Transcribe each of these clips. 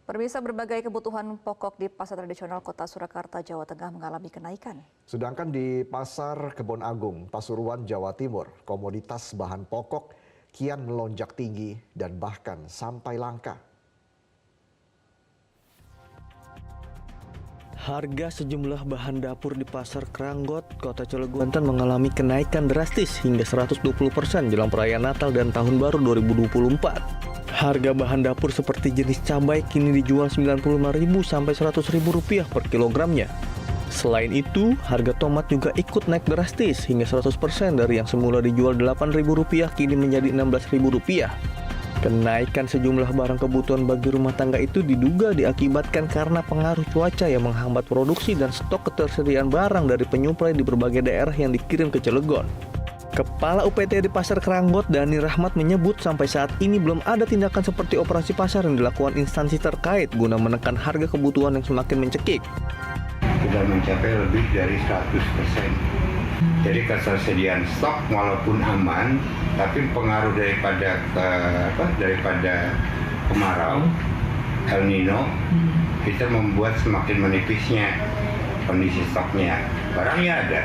Pemirsa, berbagai kebutuhan pokok di pasar tradisional Kota Surakarta, Jawa Tengah mengalami kenaikan. Sedangkan di Pasar Kebon Agung, Pasuruan, Jawa Timur, komoditas bahan pokok kian melonjak tinggi dan bahkan sampai langka. Harga sejumlah bahan dapur di Pasar Kranggot, Kota Cilegon, Banten mengalami kenaikan drastis hingga 120% jelang perayaan Natal dan Tahun Baru 2024. Harga bahan dapur seperti jenis cabai kini dijual Rp95.000 sampai Rp100.000 per kilogramnya. Selain itu, harga tomat juga ikut naik drastis hingga 100% dari yang semula dijual Rp8.000 kini menjadi Rp16.000. Kenaikan sejumlah barang kebutuhan bagi rumah tangga itu diduga diakibatkan karena pengaruh cuaca yang menghambat produksi dan stok ketersediaan barang dari penyuplai di berbagai daerah yang dikirim ke Cilegon. Kepala UPT di Pasar Kranggot, Dani Rahmat, menyebut sampai saat ini belum ada tindakan seperti operasi pasar yang dilakukan instansi terkait guna menekan harga kebutuhan yang semakin mencekik. Sudah mencapai lebih dari 100%. Jadi ketersediaan stok walaupun aman, tapi pengaruh daripada kemarau, El Nino, itu membuat semakin menipisnya kondisi stoknya. Barangnya ada,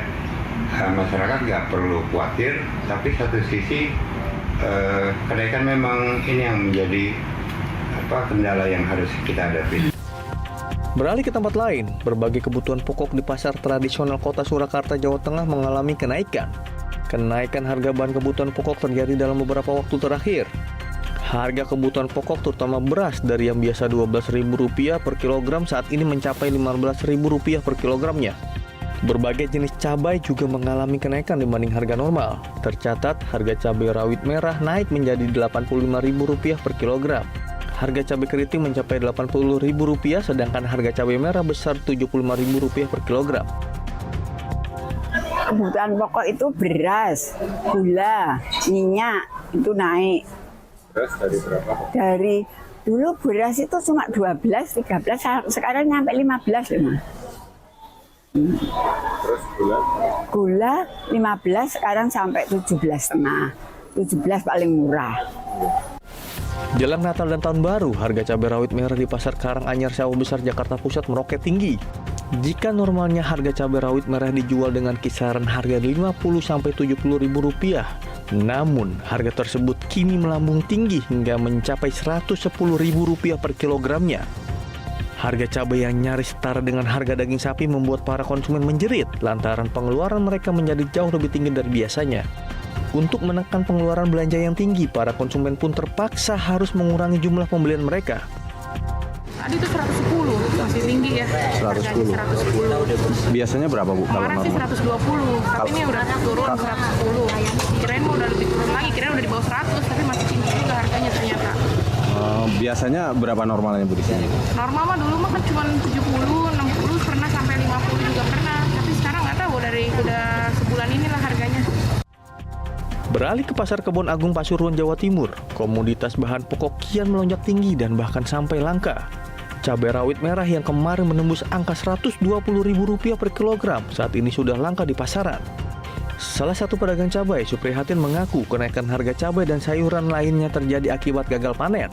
masyarakat nggak perlu khawatir, tapi satu sisi kenaikan memang ini yang menjadi kendala yang harus kita hadapi. Beralih ke tempat lain, berbagai kebutuhan pokok di pasar tradisional Kota Surakarta, Jawa Tengah mengalami kenaikan. Kenaikan harga bahan kebutuhan pokok terjadi dalam beberapa waktu terakhir. Harga kebutuhan pokok terutama beras dari yang biasa Rp12.000 per kilogram saat ini mencapai Rp15.000 per kilogramnya. Berbagai jenis cabai juga mengalami kenaikan dibanding harga normal. Tercatat harga cabai rawit merah naik menjadi Rp85.000 per kilogram. Harga cabai keriting mencapai Rp80.000, sedangkan harga cabai merah besar Rp75.000 per kilogram. Kebutuhan pokok itu beras, gula, minyak itu naik. Beras dari berapa? Dari dulu beras itu cuma 12, 13, sekarang nyampe 15 loh. Terus gula? Gula 15, sekarang sampai 17,5. 17 paling murah. Jelang Natal dan Tahun Baru, harga cabai rawit merah di Pasar Karanganyar, Sawah Besar, Jakarta Pusat meroket tinggi. Jika normalnya harga cabai rawit merah dijual dengan kisaran harga Rp50 sampai Rp70.000, namun harga tersebut kini melambung tinggi hingga mencapai Rp110.000 per kilogramnya. Harga cabai yang nyaris setara dengan harga daging sapi membuat para konsumen menjerit lantaran pengeluaran mereka menjadi jauh lebih tinggi dari biasanya. Untuk menekan pengeluaran belanja yang tinggi, para konsumen pun terpaksa harus mengurangi jumlah pembelian mereka. Tadi itu 110, masih tinggi ya. 110. 110. Biasanya berapa, Bu? Kemarin sih 120, tapi ini udah turun 110. Kirain udah lebih turun lagi, kirain udah di bawah 100, tapi masih tinggi juga harganya ternyata. Biasanya berapa normalnya, Bu, di sini? Normal mah dulu mah kan cuma 70, 60, pernah sampai 50 juga pernah. Tapi sekarang nggak tahu, udah sebulan inilah harganya. Beralih ke Pasar Kebon Agung, Pasuruan, Jawa Timur, komoditas bahan pokok kian melonjak tinggi dan bahkan sampai langka. Cabai rawit merah yang kemarin menembus angka Rp120.000 per kilogram saat ini sudah langka di pasaran. Salah satu pedagang cabai, Suprihatin, mengaku kenaikan harga cabai dan sayuran lainnya terjadi akibat gagal panen.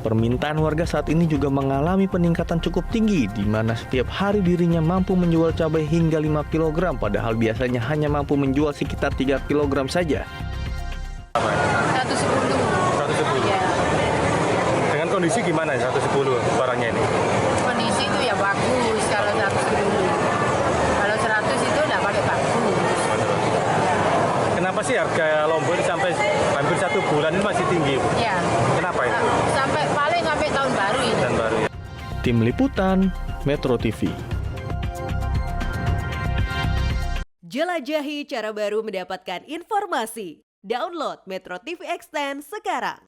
Permintaan warga saat ini juga mengalami peningkatan cukup tinggi, di mana setiap hari dirinya mampu menjual cabai hingga 5 kg, padahal biasanya hanya mampu menjual sekitar 3 kg saja. 110. 110. Ya. Dengan kondisi gimana 110 barangnya ini? Kondisi itu ya bagus kalau 110. Kalau 100 itu udah pakai bagus. Kenapa sih harga lombok ini sampai hampir 1 bulan ini masih tinggi, Bu? Ya. Kenapa itu? Paling sampai tahun baru ini. Dan baru ya. Tim Liputan, Metro TV. Jelajahi cara baru mendapatkan informasi. Download Metro TV Extend sekarang.